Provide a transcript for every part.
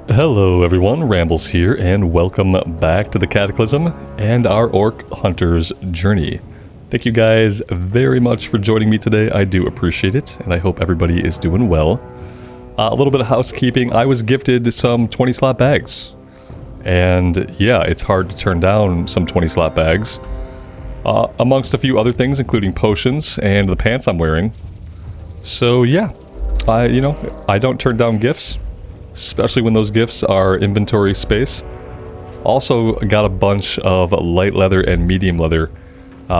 Hello everyone, Rambles here, and welcome back to the Cataclysm and our Orc Hunter's journey. Thank you guys very much for joining me today. I do appreciate it, and I hope everybody is doing well. A little bit of housekeeping. I was gifted some 20-slot bags. And yeah, it's hard to turn down some 20-slot bags. Amongst a few other things, including potions and the pants I'm wearing. So yeah, I don't turn down gifts. Especially when those gifts are inventory space. Also got a bunch of light leather and medium leather,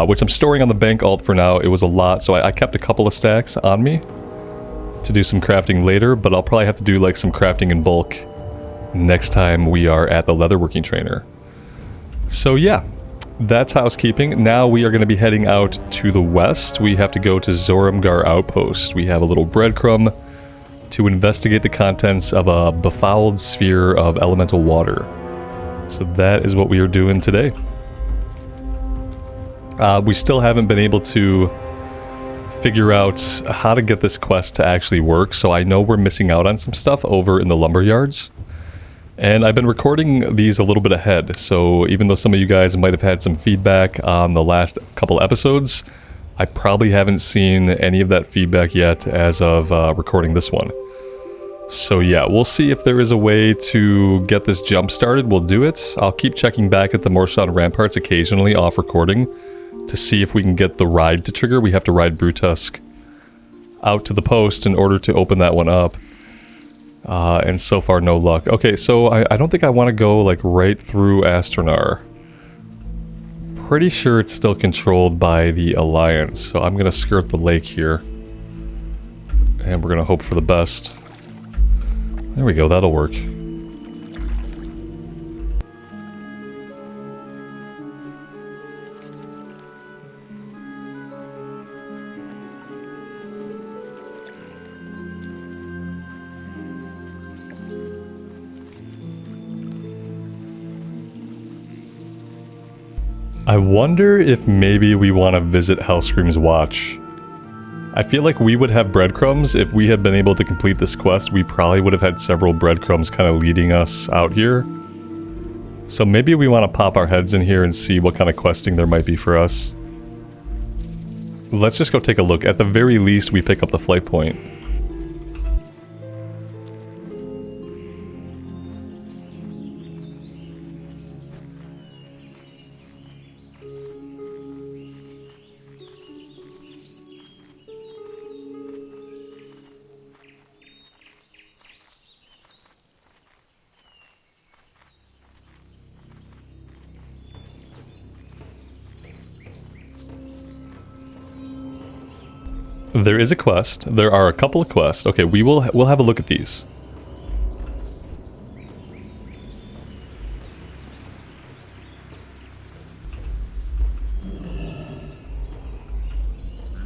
which I'm storing on the bank alt for now. It was a lot, so I kept a couple of stacks on me to do some crafting later, but I'll probably have to do like some crafting in bulk next time we are at the leatherworking trainer. So yeah, that's housekeeping. Now we are going to be heading out to the west. We have to go to Zoramgar Outpost. We have a little breadcrumb to investigate the contents of a befouled sphere of elemental water. So that is what we are doing today. We still haven't been able to figure out how to get this quest to actually work, so I know we're missing out on some stuff over in the lumber yards. And I've been recording these a little bit ahead, so even though some of you guys might have had some feedback on the last couple episodes, I probably haven't seen any of that feedback yet as of recording this one. So yeah, we'll see if there is a way to get this jump started. We'll do it. I'll keep checking back at the Morshan Ramparts occasionally off recording to see if we can get the ride to trigger. We have to ride Brutusk out to the post in order to open that one up. And so far, no luck. Okay, so I don't think I want to go like right through Astronar. Pretty sure it's still controlled by the Alliance, so I'm gonna skirt the lake here. And we're gonna hope for the best. There we go, that'll work. I wonder if maybe we want to visit Hellscream's Watch. I feel like we would have breadcrumbs. If we had been able to complete this quest, we probably would have had several breadcrumbs kind of leading us out here. So maybe we want to pop our heads in here and see what kind of questing there might be for us. Let's just go take a look. At the very least, we pick up the flight point. There is a quest. There are a couple of quests. Okay, we'll have a look at these.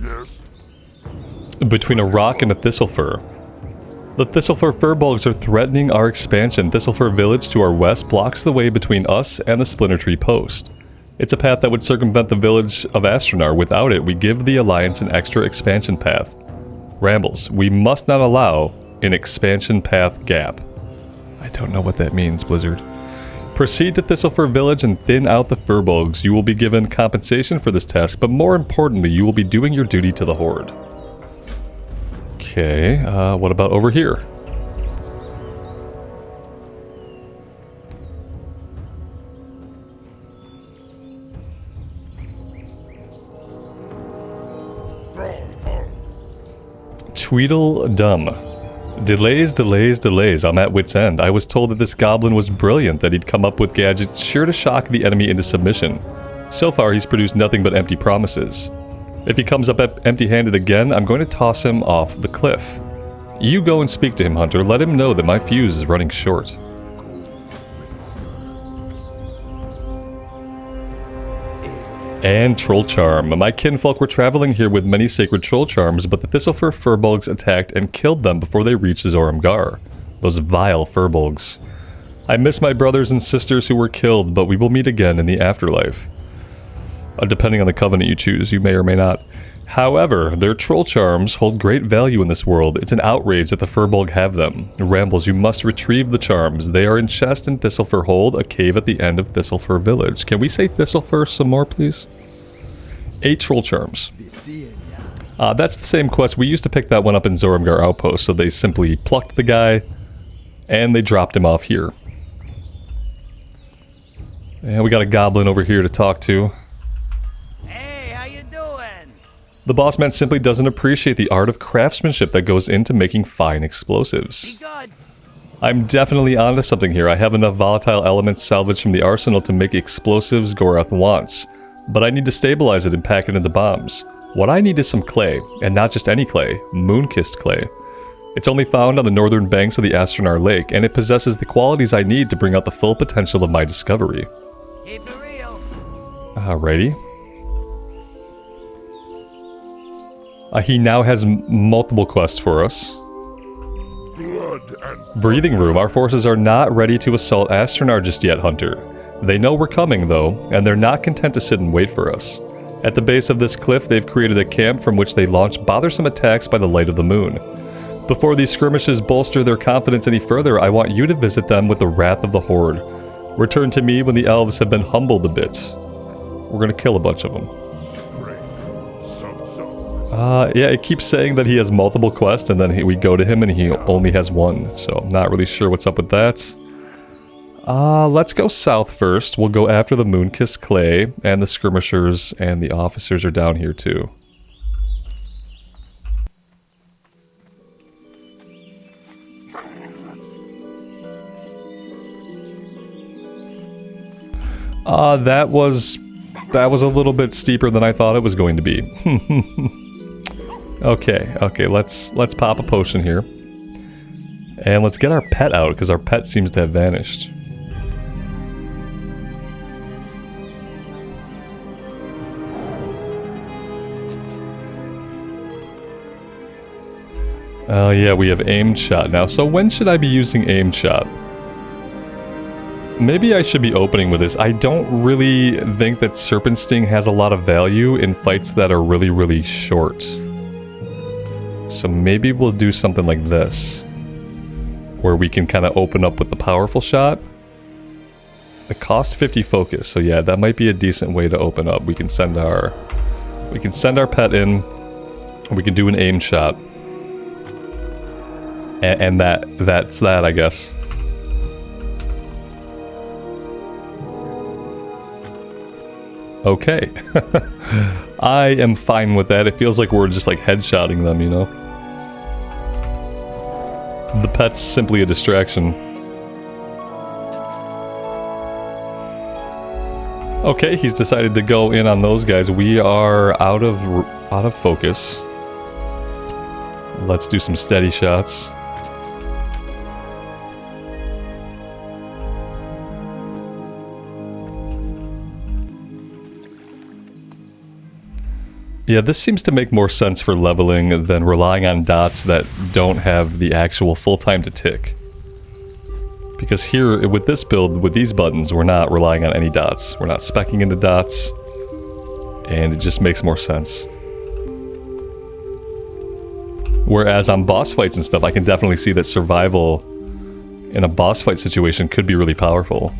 Yes. Between a rock and a thistlefur. The thistlefur furbolgs are threatening our expansion. Thistlefur village to our west blocks the way between us and the Splinter Tree post. It's a path that would circumvent the village of Astronar. Without it, we give the Alliance an extra expansion path. Rambles, we must not allow an expansion path gap. I don't know what that means, Blizzard. Proceed to Thistlefur village and thin out the furbolgs. You will be given compensation for this task, but more importantly, you will be doing your duty to the Horde. Okay, what about over here? Tweedledum. Delays, delays, delays. I'm at wit's end. I was told that this goblin was brilliant, that he'd come up with gadgets sure to shock the enemy into submission. So far, he's produced nothing but empty promises. If he comes up empty-handed again, I'm going to toss him off the cliff. You go and speak to him, Hunter. Let him know that my fuse is running short. And Troll Charm. My kinfolk were traveling here with many sacred troll charms, but the Thistlefur furbolgs attacked and killed them before they reached Zoramgar. Those vile furbolgs. I miss my brothers and sisters who were killed, but we will meet again in the afterlife. Depending on the covenant you choose, you may or may not. However, their troll charms hold great value in this world. It's an outrage that the Furbolg have them. Rambles, you must retrieve the charms. They are in chest in Thistlefur Hold, a cave at the end of Thistlefur Village. Can we say Thistlefur some more, please? 8 troll charms. That's the same quest. We used to pick that one up in Zoramgar Outpost, so they simply plucked the guy, and they dropped him off here. And we got a goblin over here to talk to. The boss man simply doesn't appreciate the art of craftsmanship that goes into making fine explosives. I'm definitely onto something here. I have enough volatile elements salvaged from the arsenal to make explosives Gorath wants, but I need to stabilize it and pack it into bombs. What I need is some clay, and not just any clay, moon-kissed clay. It's only found on the northern banks of the Astronar Lake, and it possesses the qualities I need to bring out the full potential of my discovery. Keep it real. Alrighty. He now has multiple quests for us. Breathing room. Our forces are not ready to assault Astronar just yet, Hunter. They know we're coming, though, and they're not content to sit and wait for us. At the base of this cliff, they've created a camp from which they launch bothersome attacks by the light of the moon. Before these skirmishes bolster their confidence any further, I want you to visit them with the wrath of the Horde. Return to me when the elves have been humbled a bit. We're gonna kill a bunch of them. Yeah, it keeps saying that he has multiple quests, and then we go to him and he only has one, so I'm not really sure what's up with that. Let's go south first. We'll go after the Moonkissed Clay, and the skirmishers and the officers are down here too. That was a little bit steeper than I thought it was going to be. Okay, let's pop a potion here. And let's get our pet out, because our pet seems to have vanished. Oh yeah, we have aimed shot now. So when should I be using aimed shot? Maybe I should be opening with this. I don't really think that Serpent Sting has a lot of value in fights that are really, really short. So maybe we'll do something like this, where we can kind of open up with the powerful shot. It costs 50 focus, so yeah, that might be a decent way to open up. We can send our pet in, and we can do an aim shot. And that's that, I guess. Okay. I am fine with that. It feels like we're just like headshotting them, you know? The pet's simply a distraction. Okay, he's decided to go in on those guys. We are out of focus. Let's do some steady shots. Yeah, this seems to make more sense for leveling than relying on dots that don't have the actual full time to tick. Because here, with this build, with these buttons, we're not relying on any dots. We're not speccing into dots, and it just makes more sense. Whereas on boss fights and stuff, I can definitely see that survival in a boss fight situation could be really powerful.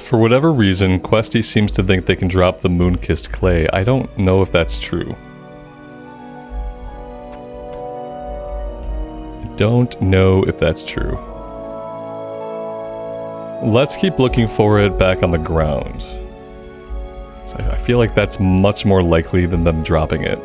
For whatever reason, Questie seems to think they can drop the moon-kissed clay. I don't know if that's true. Don't know if that's true. Let's keep looking for it back on the ground. So I feel like that's much more likely than them dropping it.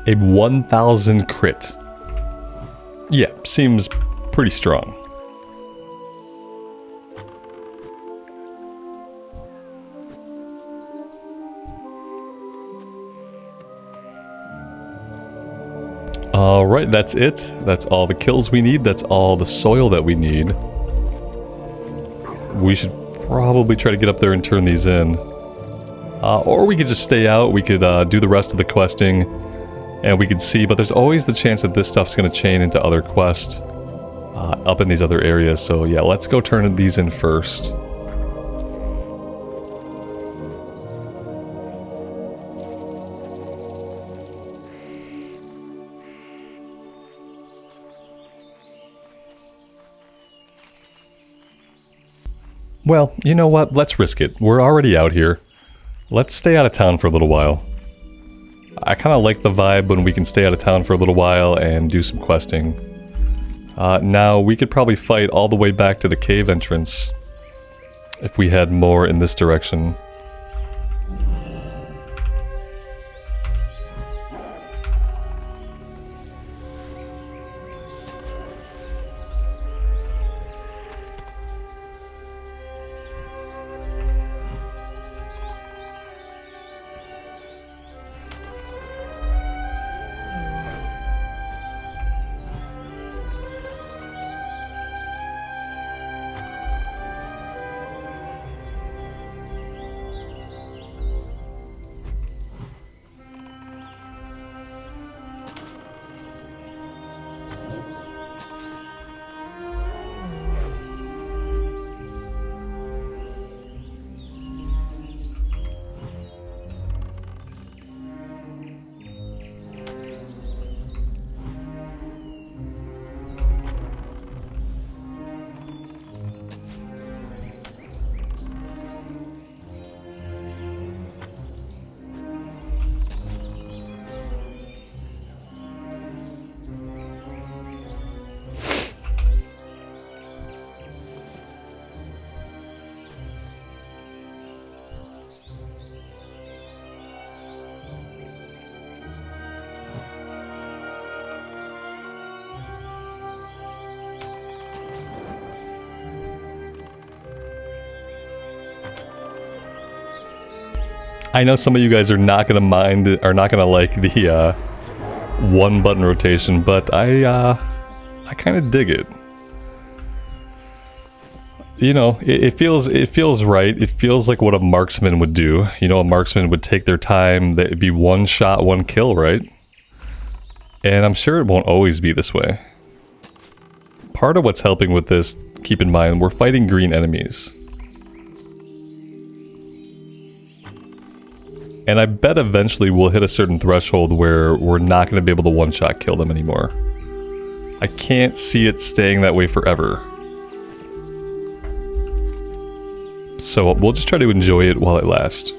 A 1000 crit. Yeah, seems pretty strong. Alright, that's it. That's all the kills we need. That's all the soil that we need. We should probably try to get up there and turn these in. Or we could just stay out. We could do the rest of the questing. And we could see, but there's always the chance that this stuff's going to chain into other quests up in these other areas. So yeah, let's go turn these in first. Well, you know what? Let's risk it. We're already out here. Let's stay out of town for a little while. I kind of like the vibe when we can stay out of town for a little while and do some questing. Now, we could probably fight all the way back to the cave entrance if we had more in this direction. I know some of you guys are not gonna mind, are not gonna like the one button rotation, but I kind of dig it. You know, it feels right. It feels like what a marksman would do. You know, a marksman would take their time. It'd be one shot, one kill, right? And I'm sure it won't always be this way. Part of what's helping with this, keep in mind, we're fighting green enemies. And I bet eventually we'll hit a certain threshold where we're not going to be able to one-shot kill them anymore. I can't see it staying that way forever. So we'll just try to enjoy it while it lasts.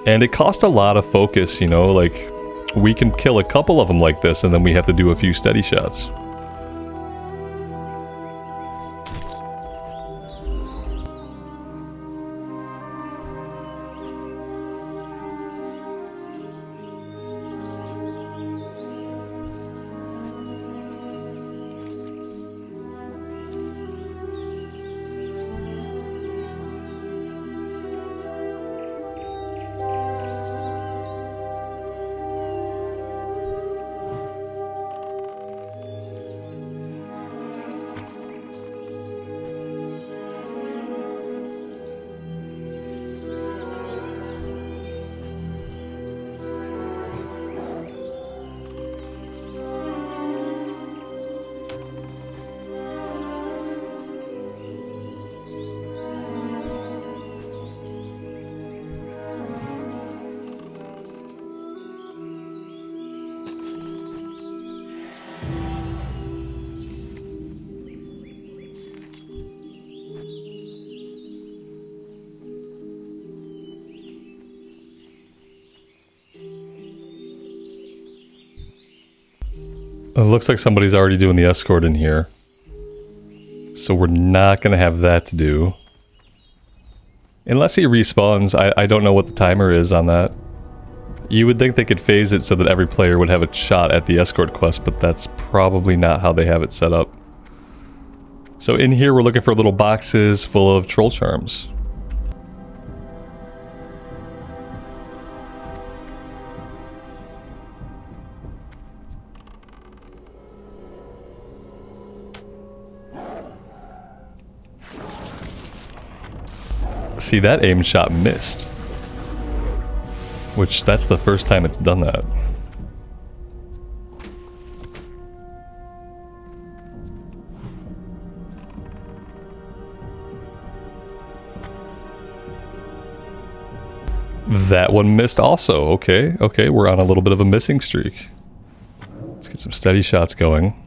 And it costs a lot of focus, you know, like we can kill a couple of them like this and then we have to do a few steady shots. It looks like somebody's already doing the escort in here. So we're not going to have that to do. Unless he respawns, I don't know what the timer is on that. You would think they could phase it so that every player would have a shot at the escort quest, but that's probably not how they have it set up. So in here we're looking for little boxes full of troll charms. See, that aim shot missed. Which, that's the first time it's done that. That one missed also. Okay, okay, we're on a little bit of a missing streak. Let's get some steady shots going.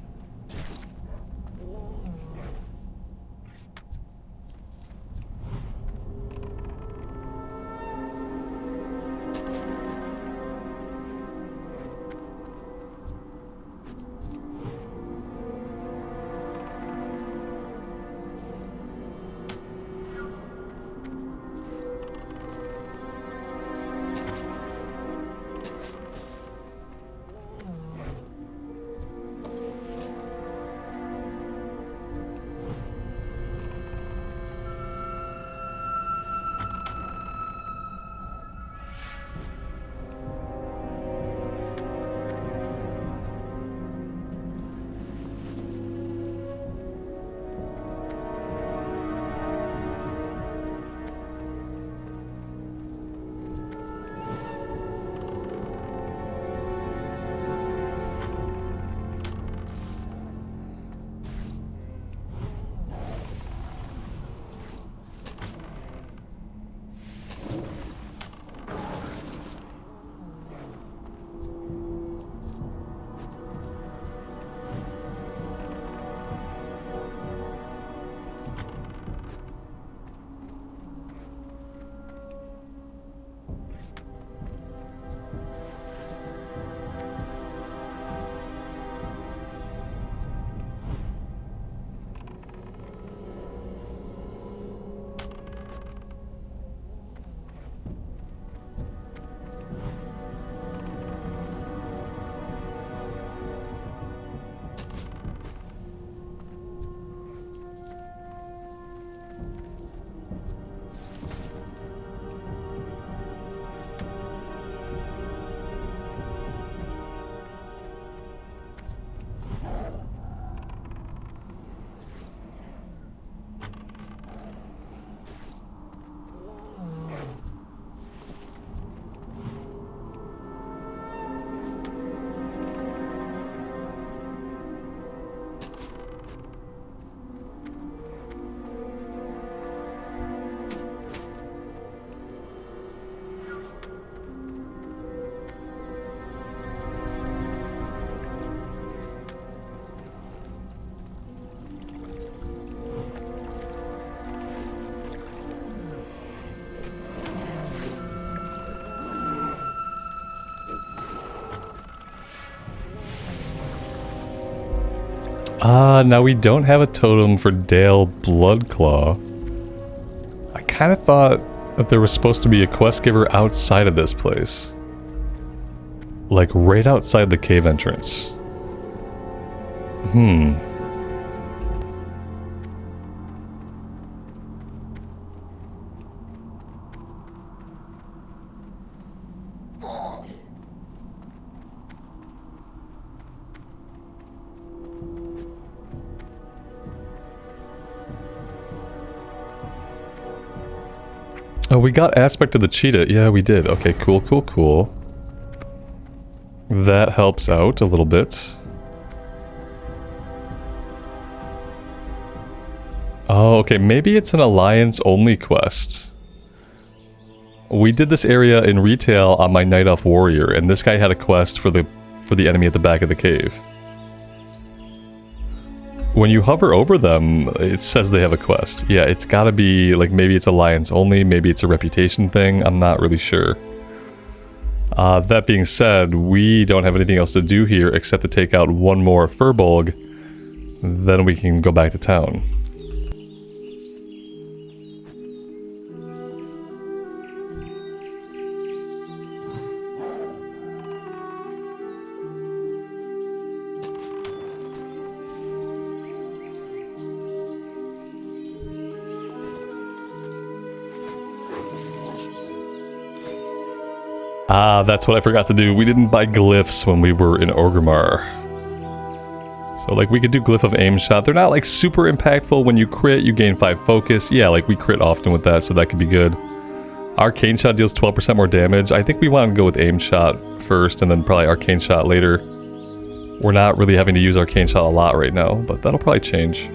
Ah, now we don't have a totem for Dale Bloodclaw. I kind of thought that there was supposed to be a quest giver outside of this place. Like right outside the cave entrance. Oh, we got aspect of the cheetah. Yeah, we did. Okay, cool, cool, cool. That helps out a little bit. Oh, okay, maybe it's an alliance-only quest. We did this area in retail on my Night Elf Warrior, and this guy had a quest for the enemy at the back of the cave. When you hover over them, it says they have a quest. Yeah, it's gotta be, like, maybe it's alliance only, maybe it's a reputation thing, I'm not really sure. That being said, we don't have anything else to do here except to take out one more furbolg. Then we can go back to town. Ah, that's what I forgot to do. We didn't buy glyphs when we were in Orgrimmar. So, like, we could do Glyph of Aim Shot. They're not, like, super impactful. When you crit, you gain 5 focus. Yeah, like, we crit often with that, so that could be good. Arcane Shot deals 12% more damage. I think we want to go with Aim Shot first, and then probably Arcane Shot later. We're not really having to use Arcane Shot a lot right now, but that'll probably change.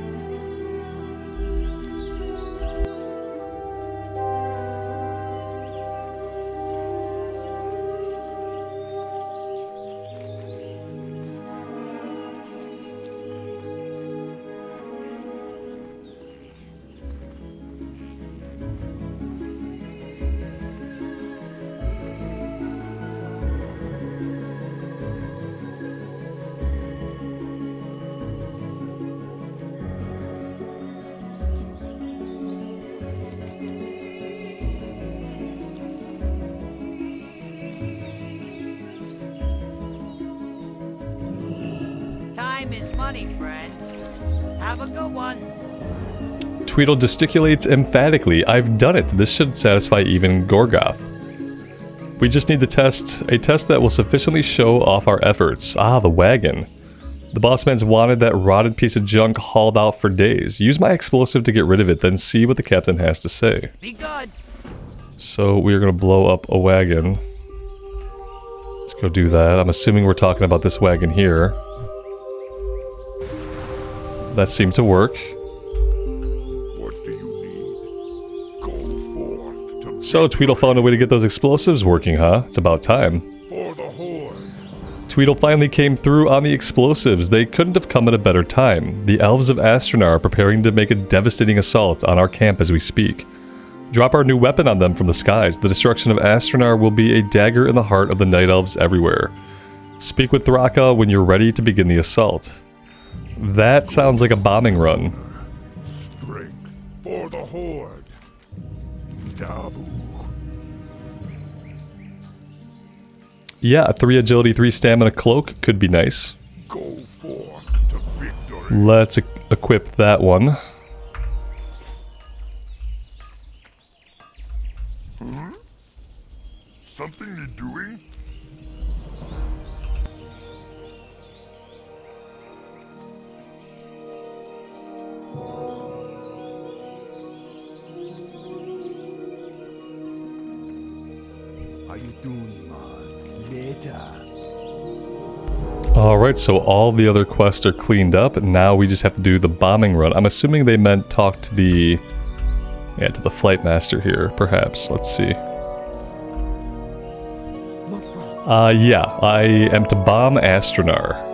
Tweedle gesticulates emphatically. I've done it. This should satisfy even Gorgoth. We just need to test a test that will sufficiently show off our efforts. Ah, the wagon. The bossman's wanted that rotted piece of junk hauled out for days. Use my explosive to get rid of it, then see what the captain has to say. Be good. So we're gonna blow up a wagon. Let's go do that. I'm assuming we're talking about this wagon here. That seemed to work. So, Tweedle found a way to get those explosives working, huh? It's about time. For the Horde. Tweedle finally came through on the explosives. They couldn't have come at a better time. The elves of Astranar are preparing to make a devastating assault on our camp as we speak. Drop our new weapon on them from the skies. The destruction of Astranar will be a dagger in the heart of the night elves everywhere. Speak with Thraka when you're ready to begin the assault. That sounds like a bombing run. Strength for the Horde. Dabu. Yeah, a 3 agility, 3 stamina cloak could be nice. Go forth to victory. Let's equip that one. Huh? Something you're doing? How you doing, man? Later. Alright, so all the other quests are cleaned up, and now we just have to do the bombing run. I'm assuming they meant talk to the... yeah, to the flight master here, perhaps. Let's see. Yeah, I am to bomb Astranar.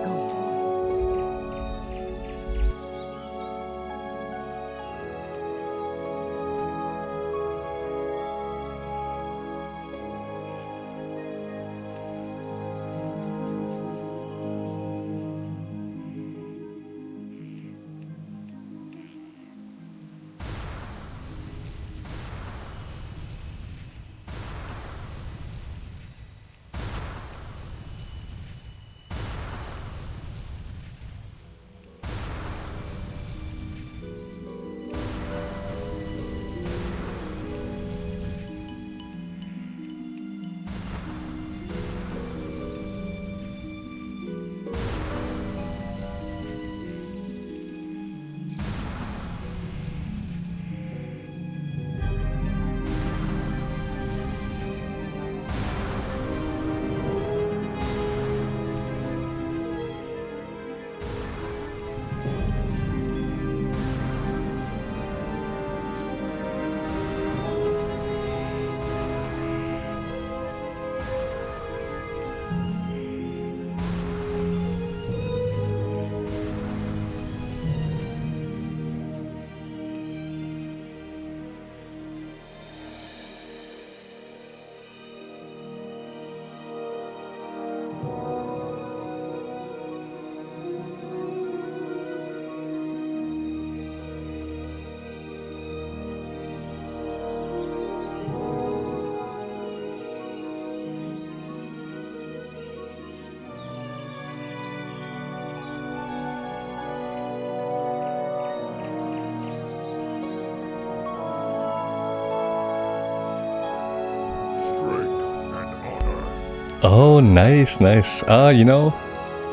Oh, nice, nice. You know,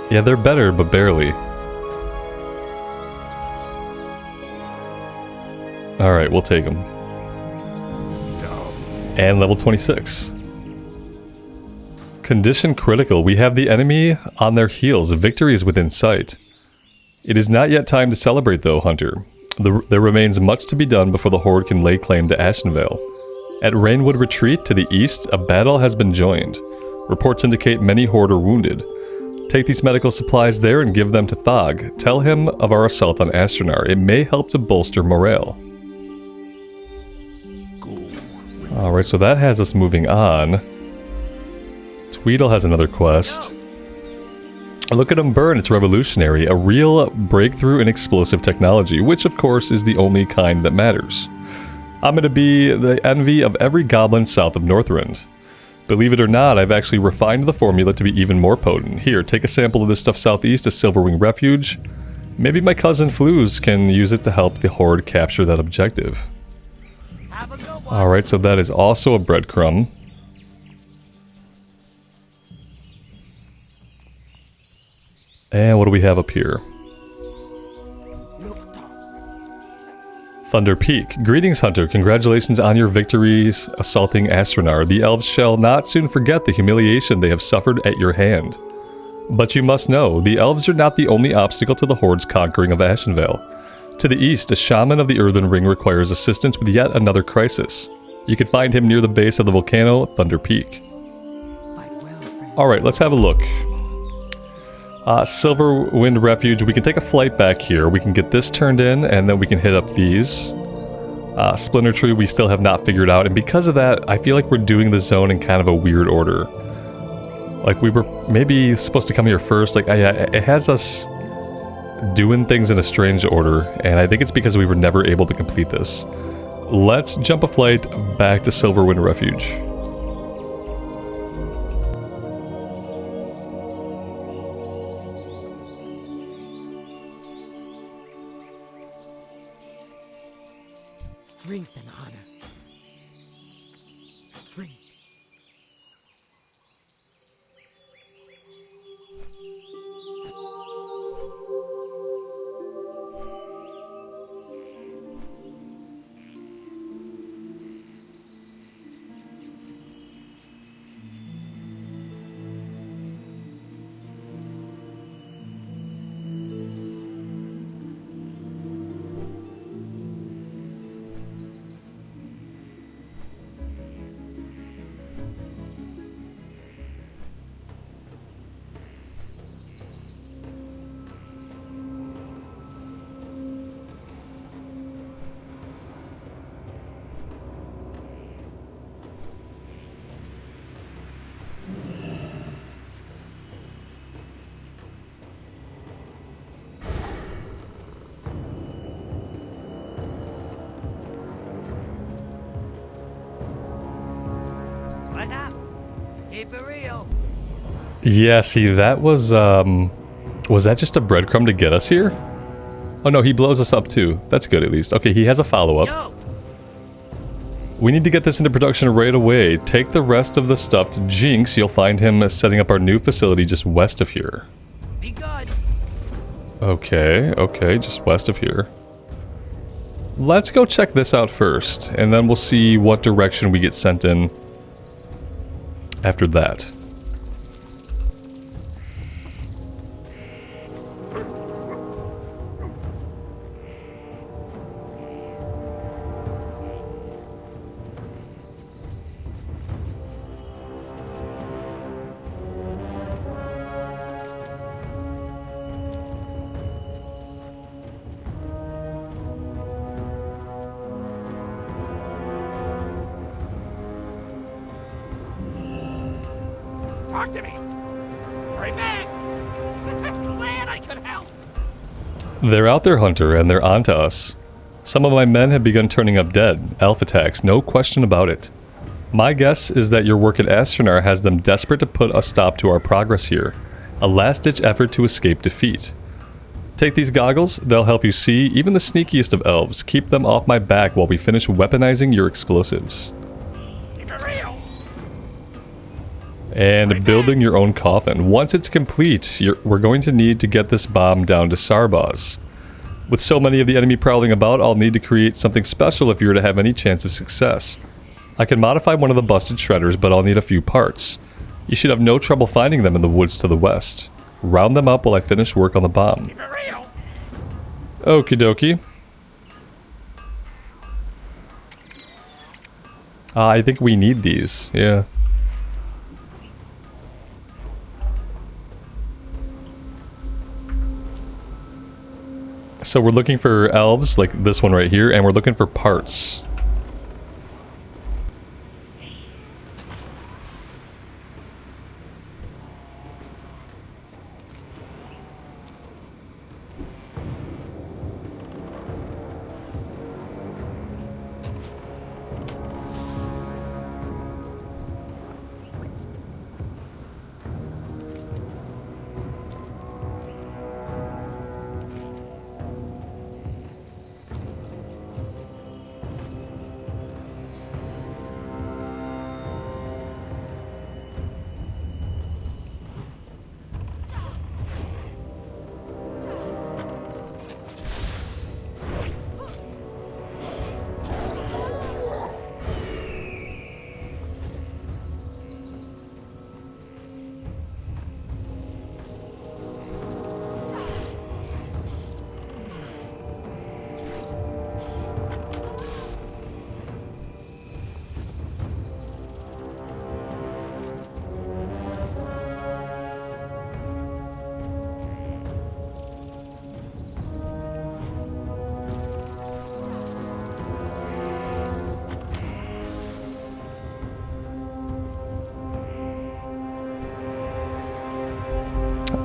yeah, they're better, but barely. Alright, we'll take them. And level 26. Condition critical. We have the enemy on their heels. Victory is within sight. It is not yet time to celebrate, though, Hunter. There remains much to be done before the Horde can lay claim to Ashenvale. At Rainwood Retreat to the east, a battle has been joined. Reports indicate many Horde are wounded. Take these medical supplies there and give them to Thog. Tell him of our assault on Astronar. It may help to bolster morale. Alright, so that has us moving on. Tweedle has another quest. Look at him burn, it's revolutionary. A real breakthrough in explosive technology, which of course is the only kind that matters. I'm gonna be the envy of every goblin south of Northrend. Believe it or not, I've actually refined the formula to be even more potent. Here, take a sample of this stuff southeast to Silverwing Refuge. Maybe my cousin Flues can use it to help the Horde capture that objective. Alright, so that is also a breadcrumb. And what do we have up here? Thunder Peak. Greetings, Hunter. Congratulations on your victories assaulting Astronar. The elves shall not soon forget the humiliation they have suffered at your hand. But you must know, the elves are not the only obstacle to the Horde's conquering of Ashenvale. To the east, a shaman of the Earthen Ring requires assistance with yet another crisis. You can find him near the base of the volcano, Thunder Peak. Alright, let's have a look. Silverwind Refuge, we can take a flight back here. We can get this turned in, and then we can hit up these. Splinter Tree we still have not figured out, and because of that, I feel like we're doing the zone in kind of a weird order. Like, we were maybe supposed to come here first. Like, it has us doing things in a strange order, and I think it's because we were never able to complete this. Let's jump a flight back to Silverwind Refuge. Strength and honor. Strength. What's up? Keep it real. Yeah, see, that was that just a breadcrumb to get us here? Oh no, he blows us up too. That's good at least. Okay, he has a follow-up. We need to get this into production right away. Take the rest of the stuff to Jinx. You'll find him setting up our new facility just west of here. Be good. Okay, okay, just west of here. Let's go check this out first, and then we'll see what direction we get sent in after that. Talk to me. Hurry back. Glad I could help. They're out there, Hunter, and they're onto us. Some of my men have begun turning up dead. Elf attacks, no question about it. My guess is that your work at Astronar has them desperate to put a stop to our progress here. A last-ditch effort to escape defeat. Take these goggles, they'll help you see even the sneakiest of elves. Keep them off my back while we finish weaponizing your explosives. Keep it real. And building your own coffin. Once it's complete, we're going to need to get this bomb down to Sarbaz. With so many of the enemy prowling about, I'll need to create something special if you're to have any chance of success. I can modify one of the busted shredders, but I'll need a few parts. You should have no trouble finding them in the woods to the west. Round them up while I finish work on the bomb. Okie dokie. I think we need these, yeah. So we're looking for elves, like this one right here, and we're looking for parts.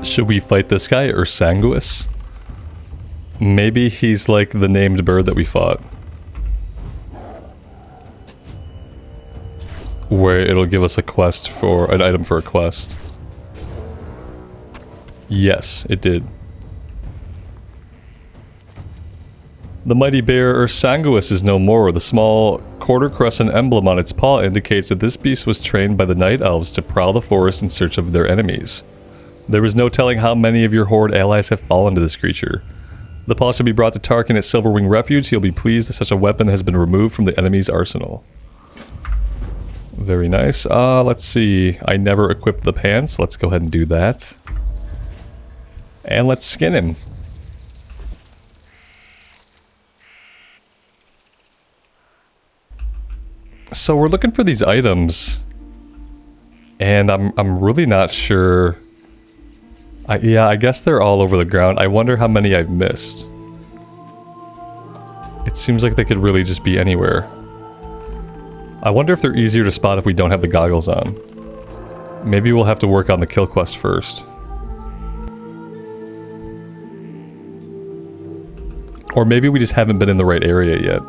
Should we fight this guy or Sanguis? Maybe he's like the named bird that we fought. Where it'll give us a quest for an item for a quest. Yes, it did. The mighty bear Sanguis is no more. The small quarter crescent emblem on its paw indicates that this beast was trained by the night elves to prowl the forest in search of their enemies. There is no telling how many of your horde allies have fallen to this creature. The paw should be brought to Tarkin at Silverwing Refuge. He'll be pleased that such a weapon has been removed from the enemy's arsenal. Very nice. Let's see. I never equipped the pants. Let's go ahead and do that. And let's skin him. So we're looking for these items. And I'm really not sure. Yeah, I guess they're all over the ground. I wonder how many I've missed. It seems like they could really just be anywhere. I wonder if they're easier to spot if we don't have the goggles on. Maybe we'll have to work on the kill quest first. Or maybe we just haven't been in the right area yet.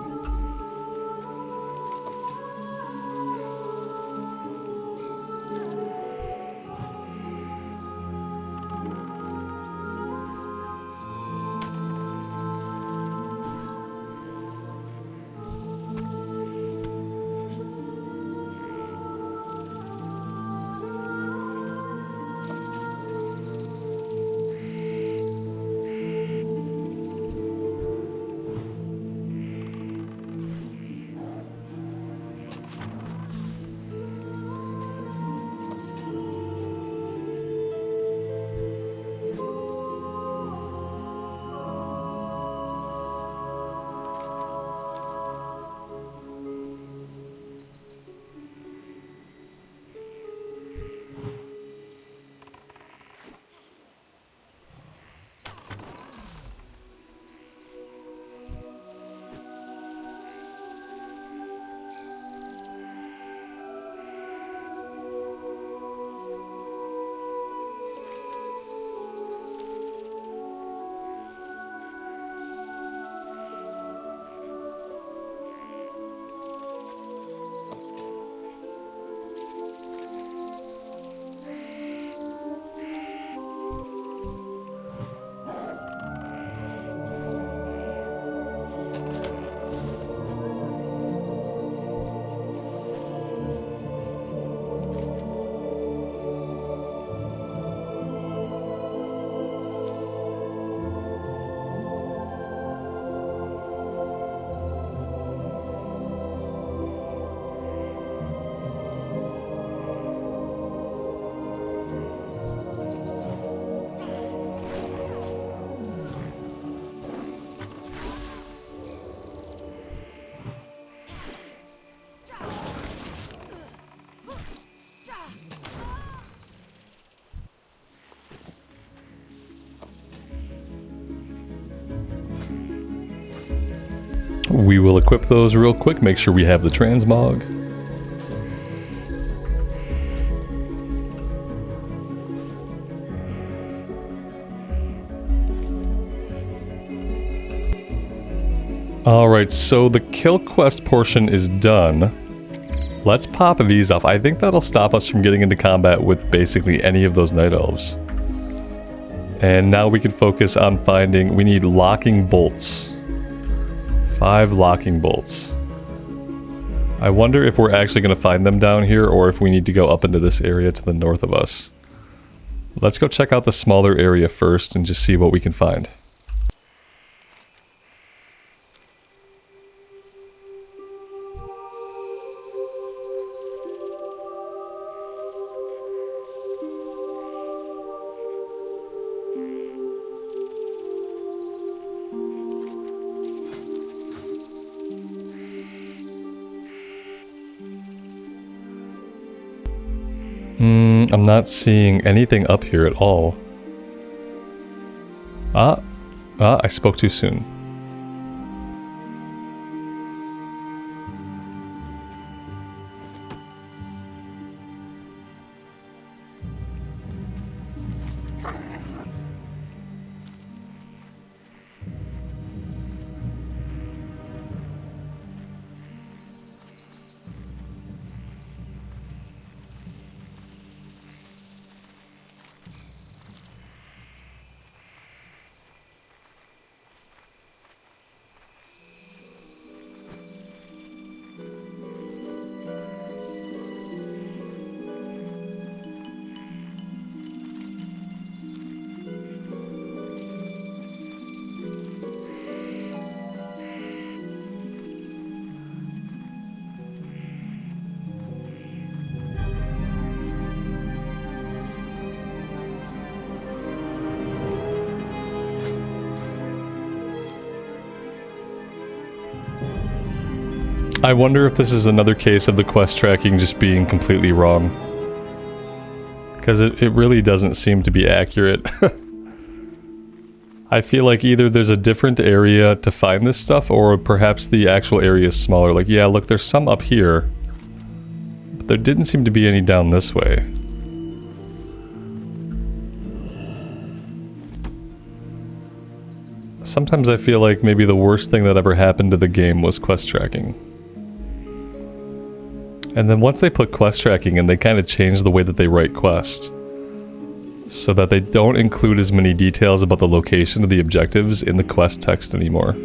We will equip those real quick, make sure we have the transmog. Alright, so the kill quest portion is done. Let's pop these off. I think that'll stop us from getting into combat with basically any of those night elves. And now we can focus on finding... We need locking bolts. 5 locking bolts. I wonder if we're actually going to find them down here or if we need to go up into this area to the north of us. Let's go check out the smaller area first and just see what we can find. I'm not seeing anything up here at all. I spoke too soon. I wonder if this is another case of the quest tracking just being completely wrong. Because it really doesn't seem to be accurate. I feel like either there's a different area to find this stuff, or perhaps the actual area is smaller. Like, yeah, look, there's some up here. But there didn't seem to be any down this way. Sometimes I feel like maybe the worst thing that ever happened to the game was quest tracking. And then once they put quest tracking in, they kind of changed the way that they write quests. So that they don't include as many details about the location of the objectives in the quest text anymore.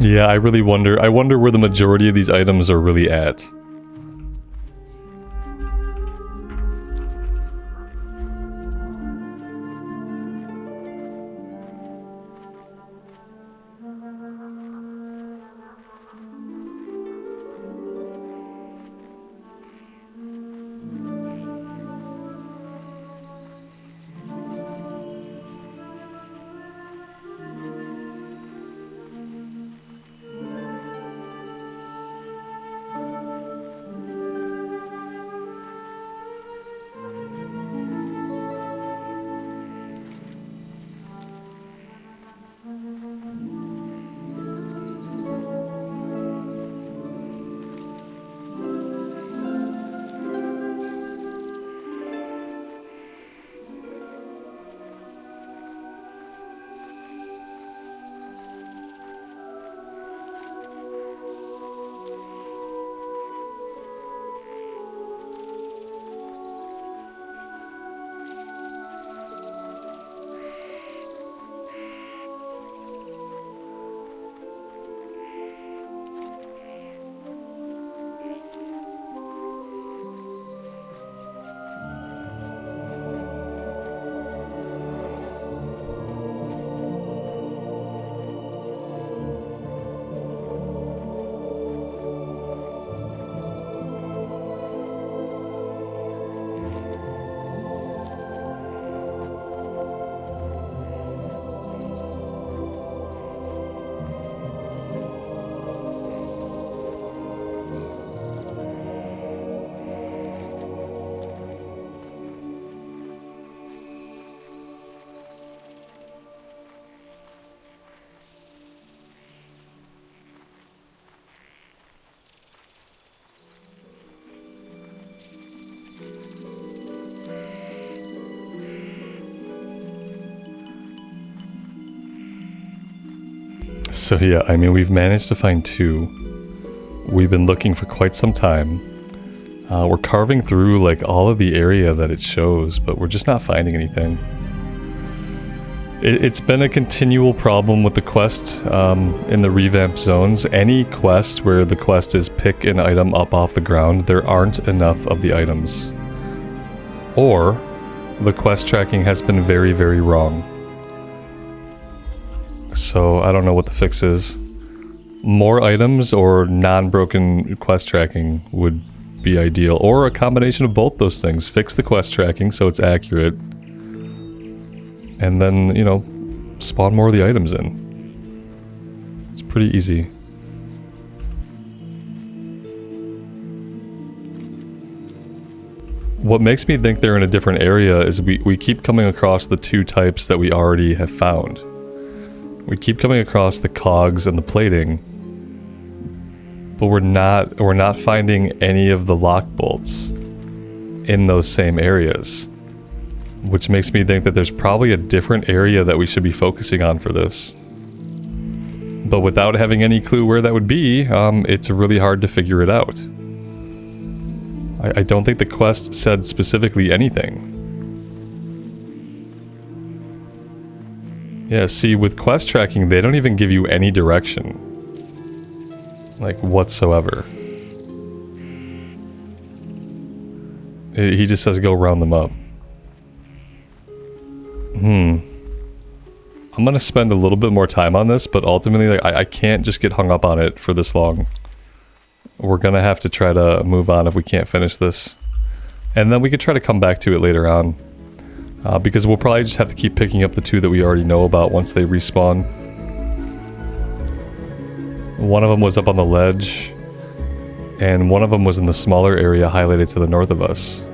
Yeah, I really wonder. I wonder where the majority of these items are really at. So yeah, I mean, we've managed to find 2. We've been looking for quite some time. We're carving through like all of the area that it shows, but we're just not finding anything. It's been a continual problem with the quest in the revamped zones. Any quest where the quest is pick an item up off the ground, there aren't enough of the items. Or the quest tracking has been very, very wrong. So I don't know what the fix is. More items or non-broken quest tracking would be ideal, or a combination of both those things. Fix the quest tracking so it's accurate, and then, you know, spawn more of the items in. It's pretty easy. What makes me think they're in a different area is we keep coming across the 2 types that we already have found. We keep coming across the cogs and the plating, but we're not finding any of the lock bolts in those same areas, which makes me think that there's probably a different area that we should be focusing on for this. But without having any clue where that would be, it's really hard to figure it out. I don't think the quest said specifically anything. Yeah, see, with quest tracking, they don't even give you any direction. Like, whatsoever. He just says go round them up. I'm gonna spend a little bit more time on this, but ultimately, like, I can't just get hung up on it for this long. We're gonna have to try to move on if we can't finish this. And then we could try to come back to it later on. Because we'll probably just have to keep picking up the 2 that we already know about once they respawn. One of them was up on the ledge, and one of them was in the smaller area highlighted to the north of us.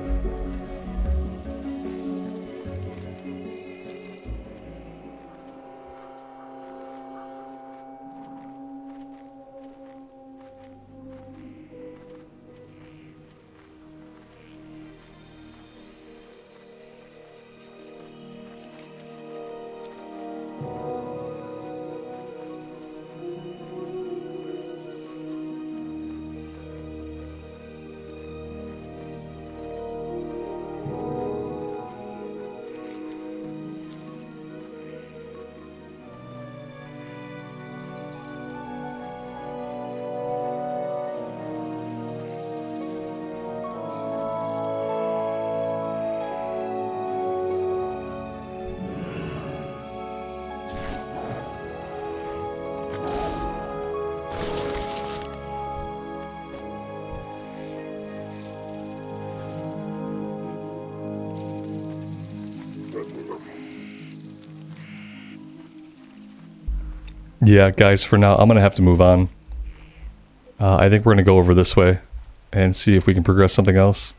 Yeah, guys, for now, I'm gonna have to move on. I think we're gonna go over this way and see if we can progress something else.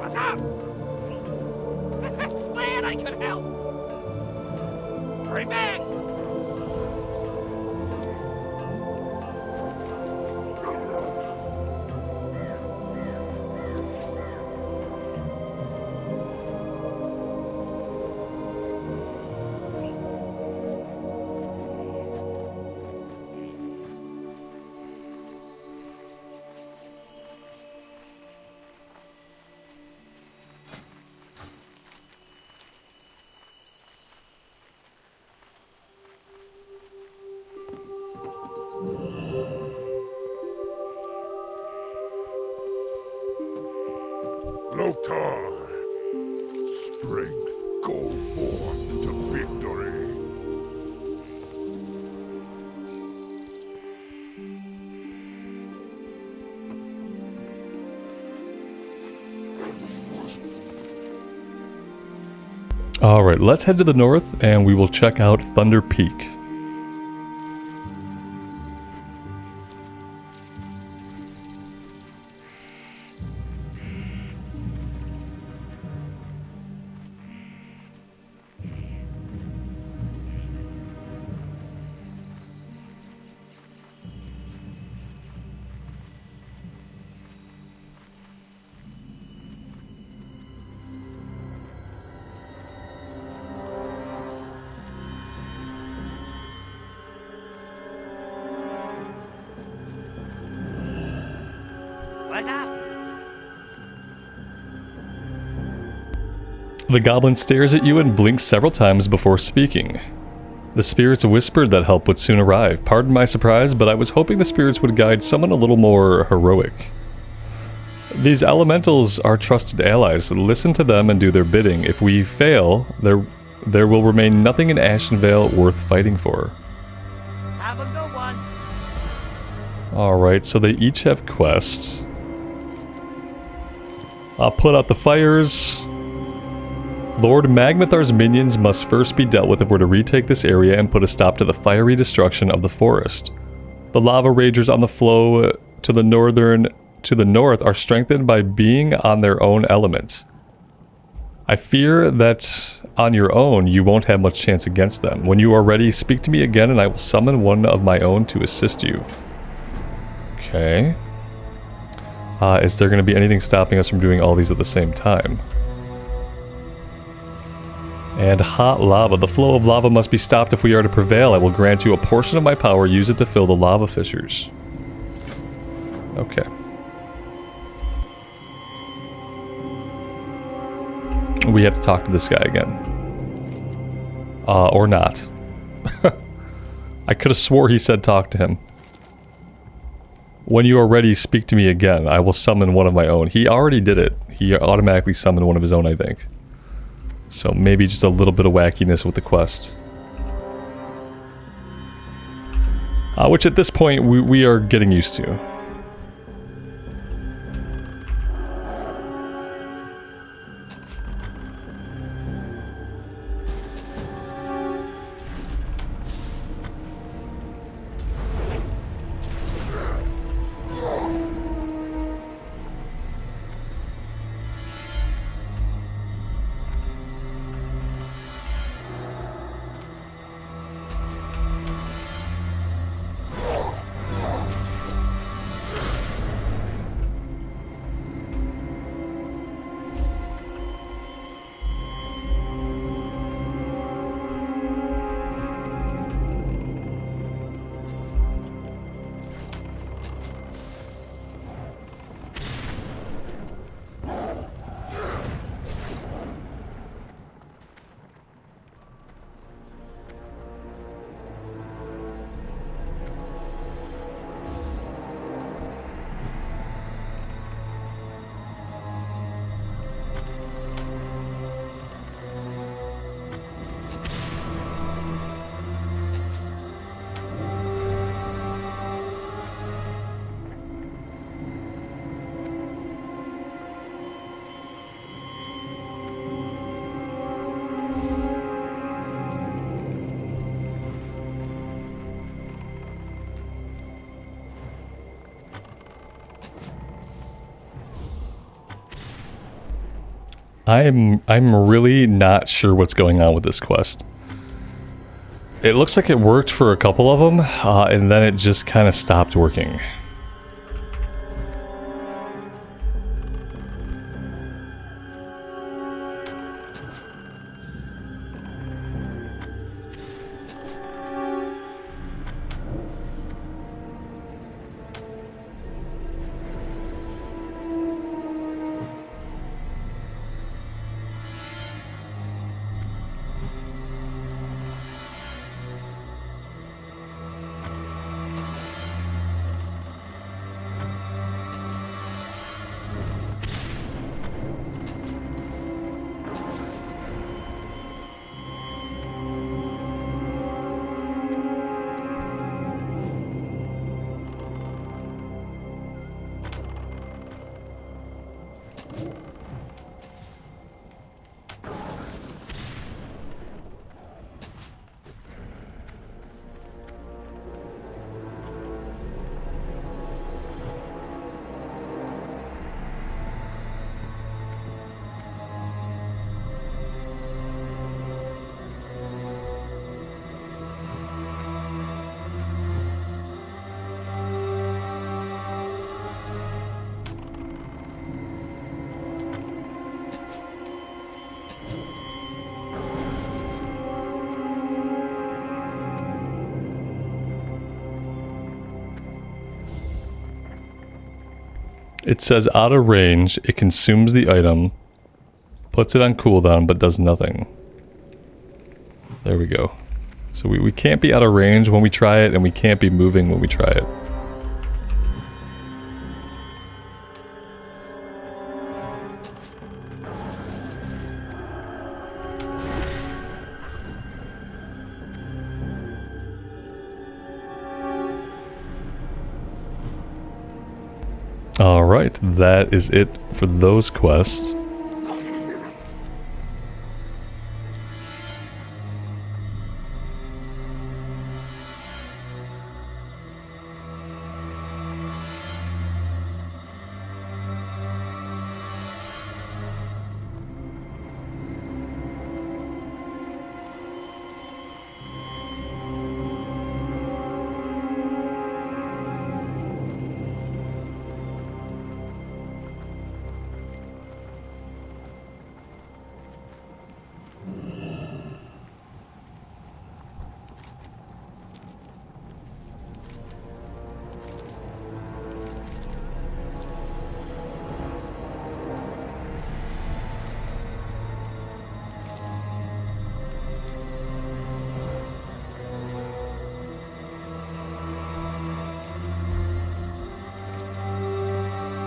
What's up? Glad I could help. Hurry back! Lotar, strength, go forth to victory. Alright, let's head to the north and we will check out Thunder Peak. What's up? The goblin stares at you and blinks several times before speaking. The spirits whispered that help would soon arrive. Pardon my surprise, but I was hoping the spirits would guide someone a little more heroic. These elementals are trusted allies. Listen to them and do their bidding. If we fail, there will remain nothing in Ashenvale worth fighting for. Have a good one. Alright, so they each have quests. I'll put out the fires. Lord Magmathar's minions must first be dealt with if we're to retake this area and put a stop to the fiery destruction of the forest. The lava ragers on the flow to the north are strengthened by being on their own element. I fear that on your own you won't have much chance against them. When you are ready, speak to me again and I will summon one of my own to assist you. Okay. Is there going to be anything stopping us from doing all these at the same time? And hot lava. The flow of lava must be stopped if we are to prevail. I will grant you a portion of my power. Use it to fill the lava fissures. Okay. We have to talk to this guy again. Or not. I could have swore he said talk to him. When you are ready, speak to me again. I will summon one of my own. He already did it. He automatically summoned one of his own, I think. So maybe just a little bit of wackiness with the quest. Which at this point, we are getting used to. I'm really not sure what's going on with this quest. It looks like it worked for a couple of them, and then it just kind of stopped working. It says out of range, it consumes the item, puts it on cooldown, but does nothing. There we go. So we can't be out of range when we try it, and we can't be moving when we try it. Alright, that is it for those quests.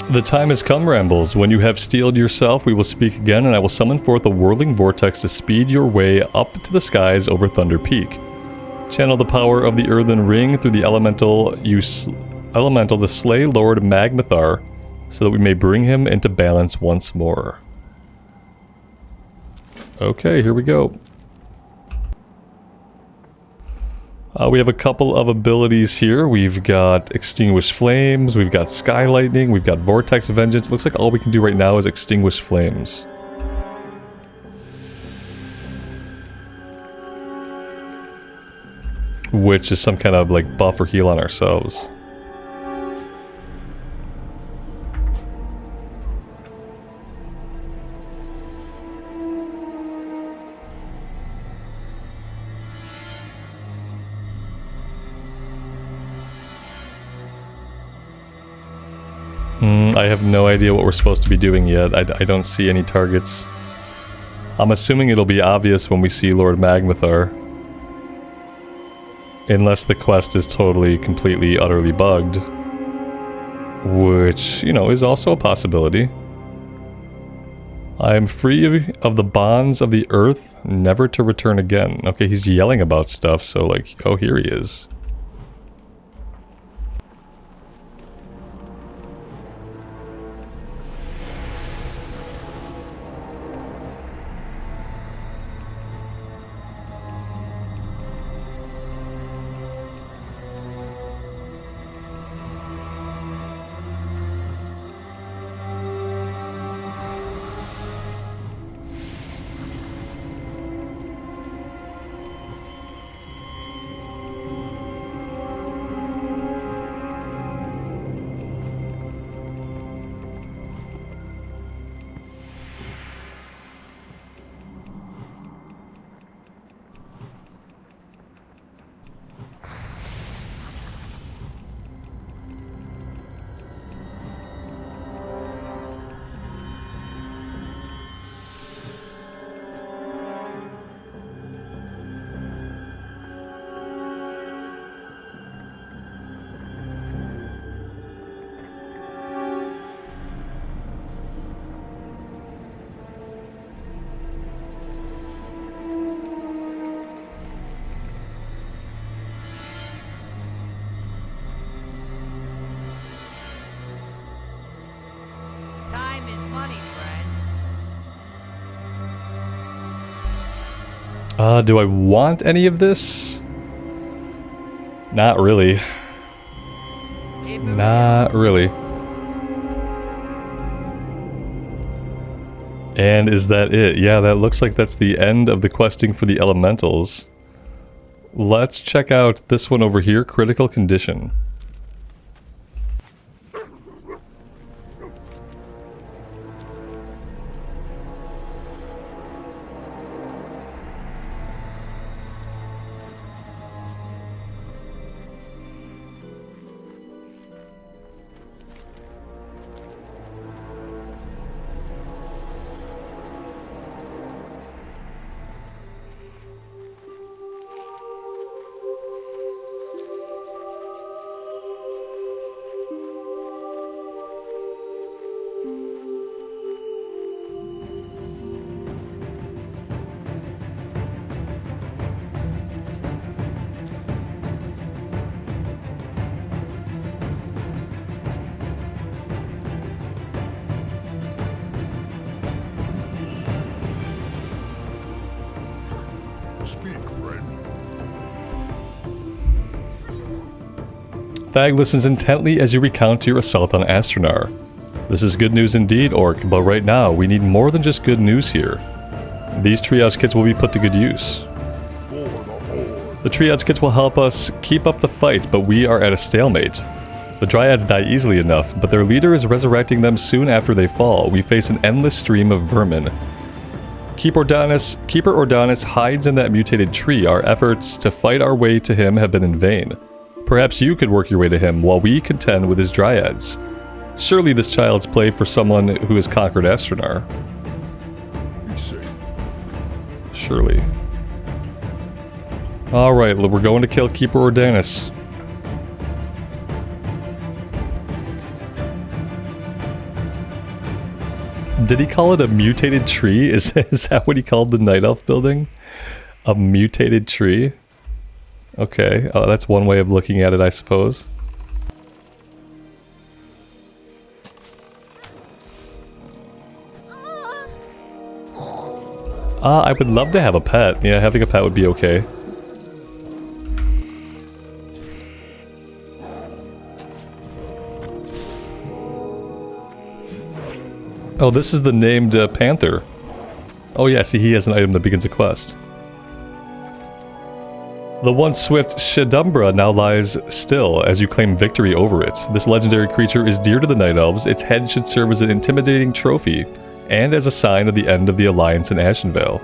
The time has come, Rambles. When you have steeled yourself, we will speak again, and I will summon forth a whirling vortex to speed your way up to the skies over Thunder Peak. Channel the power of the earthen ring through the elemental to slay Lord Magmathar, so that we may bring him into balance once more. Okay, here we go. We have a couple of abilities here. We've got Extinguish Flames, we've got Sky Lightning, we've got Vortex Vengeance. Looks like all we can do right now is Extinguish Flames. Which is some kind of like buff or heal on ourselves. I have no idea what we're supposed to be doing yet. I don't see any targets. I'm assuming it'll be obvious when we see Lord Magmathar. Unless the quest is totally, completely, utterly bugged. Which, you know, is also a possibility. I am free of the bonds of the earth, never to return again. Okay, he's yelling about stuff, so like, oh, here he is. Time is money, friend. Do I want any of this? Not really. Not really. And is that it? Yeah, that looks like that's the end of the questing for the elementals. Let's check out this one over here, Critical Condition. Thag listens intently as you recount your assault on Astronar. This is good news indeed, Orc, but right now we need more than just good news here. These triage kits will be put to good use. The triage kits will help us keep up the fight, but we are at a stalemate. The Dryads die easily enough, but their leader is resurrecting them soon after they fall. We face an endless stream of vermin. Keeper Ordanis hides in that mutated tree. Our efforts to fight our way to him have been in vain. Perhaps you could work your way to him while we contend with his Dryads. Surely this child's play for someone who has conquered Astronar. Be safe. Surely. Alright, we're going to kill Keeper Ordanis. Did he call it a mutated tree? Is that what he called the Night Elf building? A mutated tree? Okay, that's one way of looking at it, I suppose. I would love to have a pet. Yeah, having a pet would be okay. Oh, this is the named panther. Oh yeah, see, he has an item that begins a quest. The once swift Shadumbra now lies still as you claim victory over it. This legendary creature is dear to the Night Elves. Its head should serve as an intimidating trophy, and as a sign of the end of the Alliance in Ashenvale.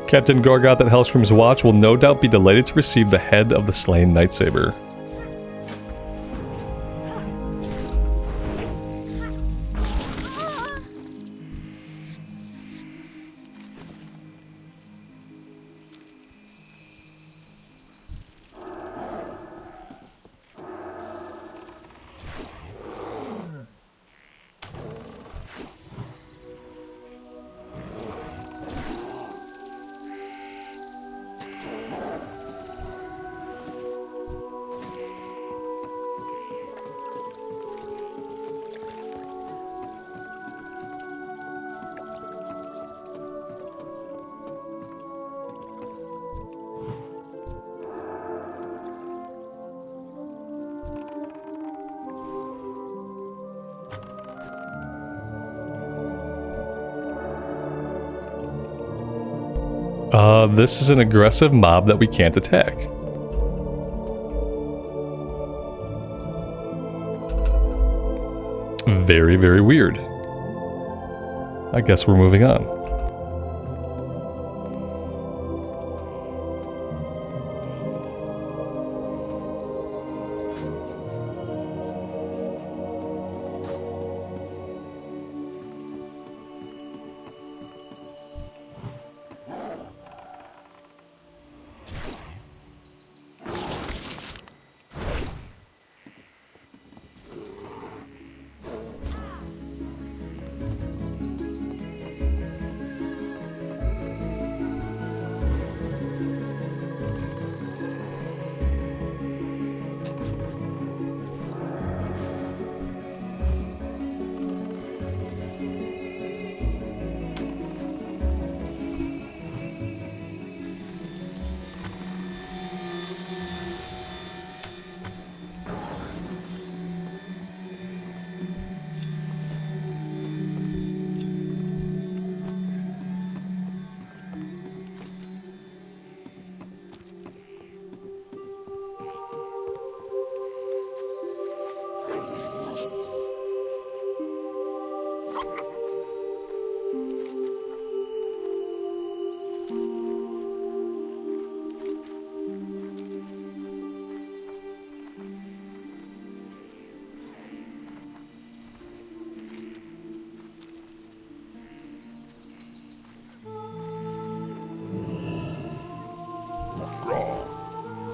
Captain Gorgoth at Hellscream's Watch will no doubt be delighted to receive the head of the slain Nightsaber. This is an aggressive mob that we can't attack. Very, very weird. I guess we're moving on.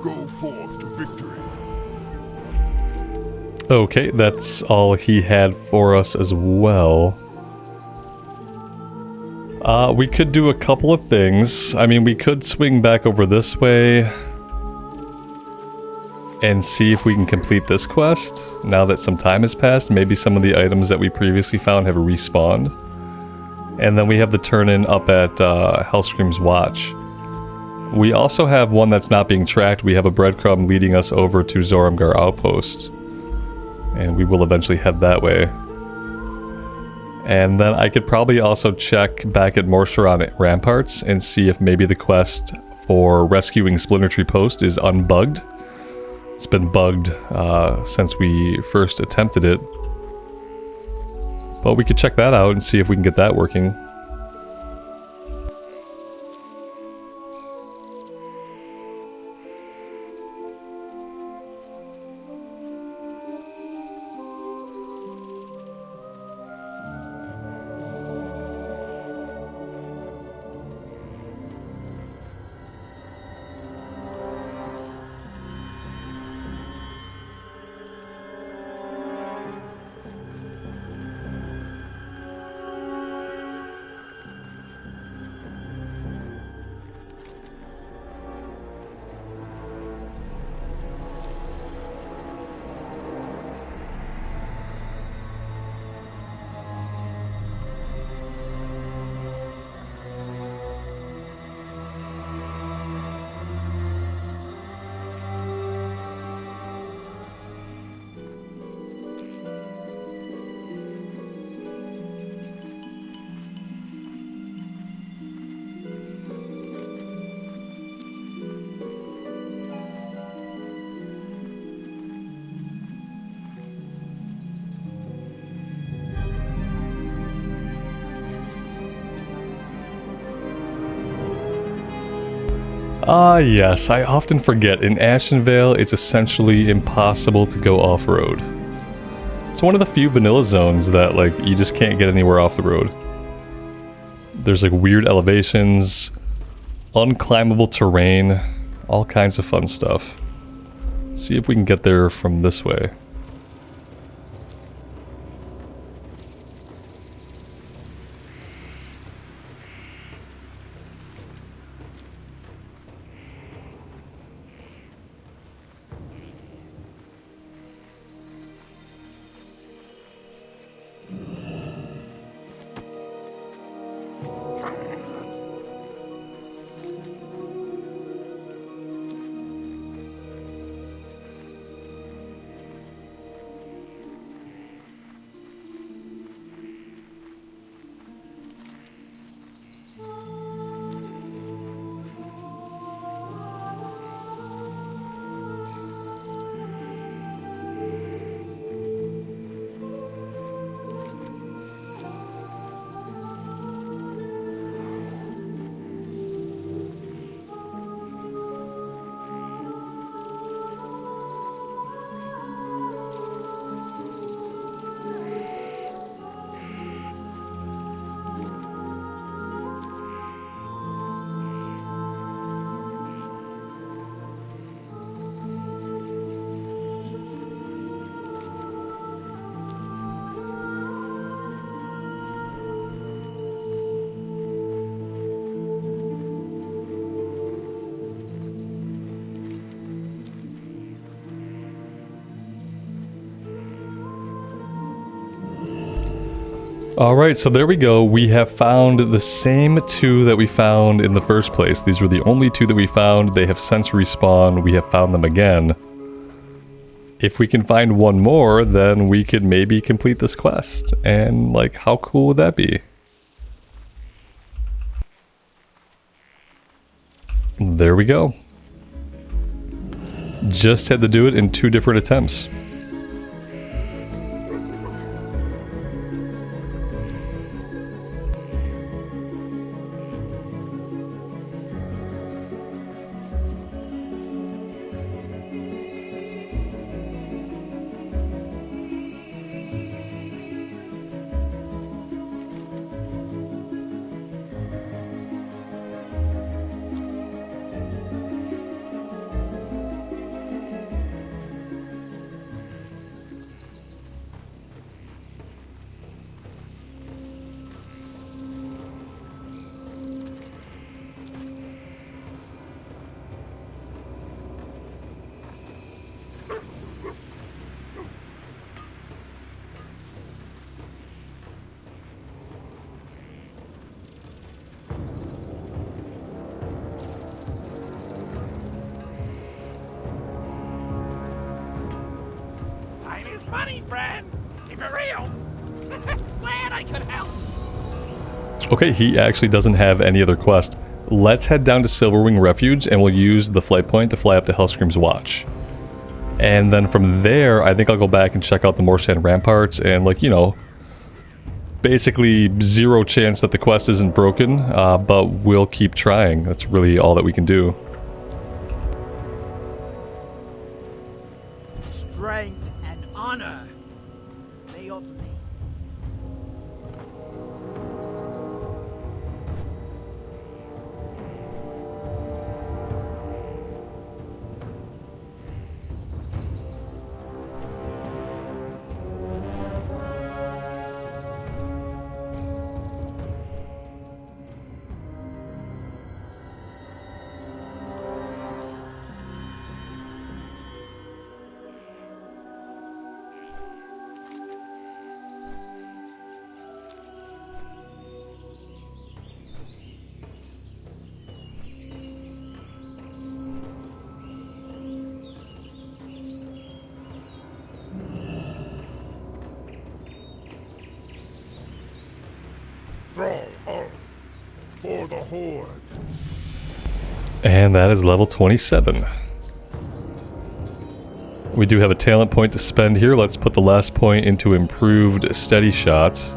Go forth to victory. Okay, that's all he had for us as well. We could do a couple of things. I mean, we could swing back over this way and see if we can complete this quest. Now that some time has passed, maybe some of the items that we previously found have respawned. And then we have the turn-in up at Hellscream's Watch. We also have one that's not being tracked. We have a breadcrumb leading us over to Zoramgar Outpost. And we will eventually head that way. And then I could probably also check back at Morscheron Ramparts and see if maybe the quest for rescuing Splinter Tree Post is unbugged. It's been bugged since we first attempted it. But we could check that out and see if we can get that working. Yes, I often forget. In Ashenvale, it's essentially impossible to go off-road. It's one of the few vanilla zones that, like, you just can't get anywhere off the road. There's, like, weird elevations, unclimbable terrain, all kinds of fun stuff. Let's see if we can get there from this way. Alright, so there we go. We have found the same two that we found in the first place. These were the only two that we found. They have since respawned. We have found them again. If we can find one more, then we could maybe complete this quest. And, like, how cool would that be? There we go. Just had to do it in 2 different attempts. this money, friend. Keep it real. Glad I could help. Okay, he actually doesn't have any other quest. Let's head down to Silverwing Refuge and we'll use the flight point to fly up to Hellscream's Watch. And then from there, I think I'll go back and check out the Morshan Ramparts and, like, you know, basically zero chance that the quest isn't broken, but we'll keep trying. That's really all that we can do. Strength and honor, they of me. For the Horde. And that is level 27. We do have a talent point to spend here. Let's put the last point into improved steady shots.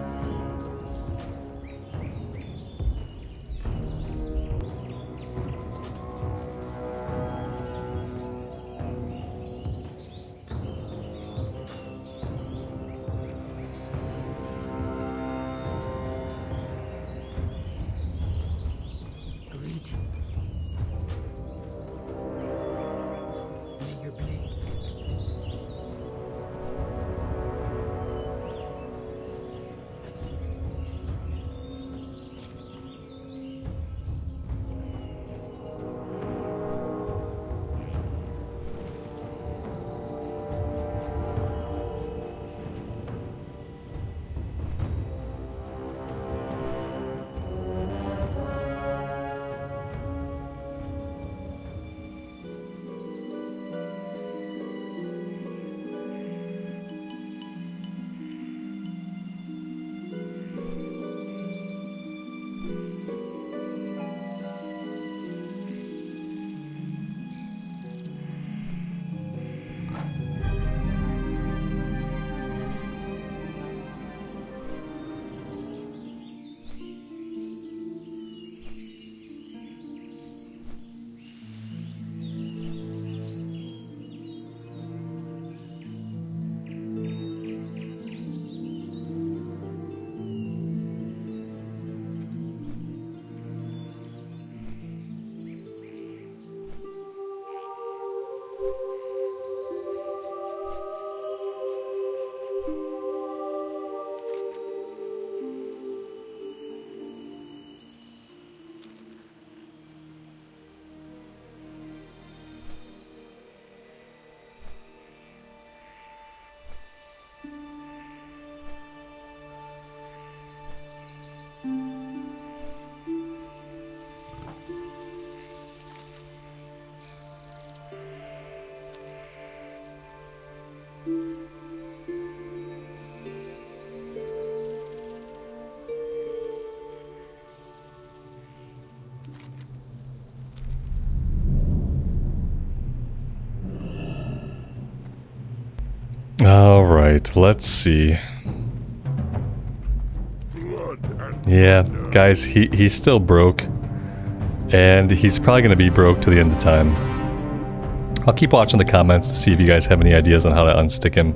Alright, let's see. Yeah, guys, he's still broke. And he's probably going to be broke to the end of time. I'll keep watching the comments to see if you guys have any ideas on how to unstick him.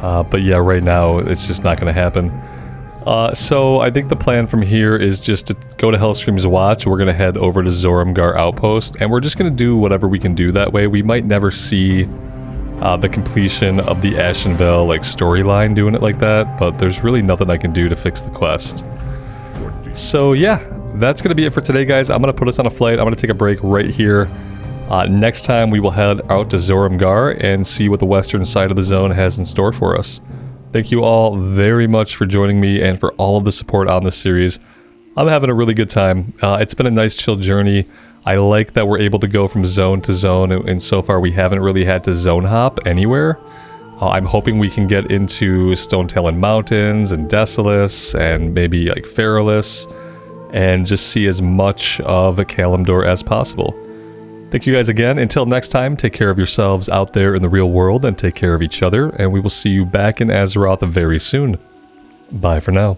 But yeah, right now, it's just not going to happen. So I think the plan from here is just to go to Hellscream's Watch. We're going to head over to Zoramgar Outpost, and we're just going to do whatever we can do that way. We might never see the completion of the Ashenvale like storyline doing it like that, but there's really nothing I can do to fix the quest. So yeah, that's going to be it for today, guys. I'm going to put us on a flight. I'm going to take a break right here. Next time we will head out to Zoramgar and see what the western side of the zone has in store for us. Thank you all very much for joining me and for all of the support on this series. I'm having a really good time. It's been a nice chill journey. I like that we're able to go from zone to zone, and so far we haven't really had to zone hop anywhere. I'm hoping we can get into Stonetalon Mountains and Desolace and maybe like Feralus and just see as much of Kalimdor as possible. Thank you guys again. Until next time, take care of yourselves out there in the real world and take care of each other, and we will see you back in Azeroth very soon. Bye for now.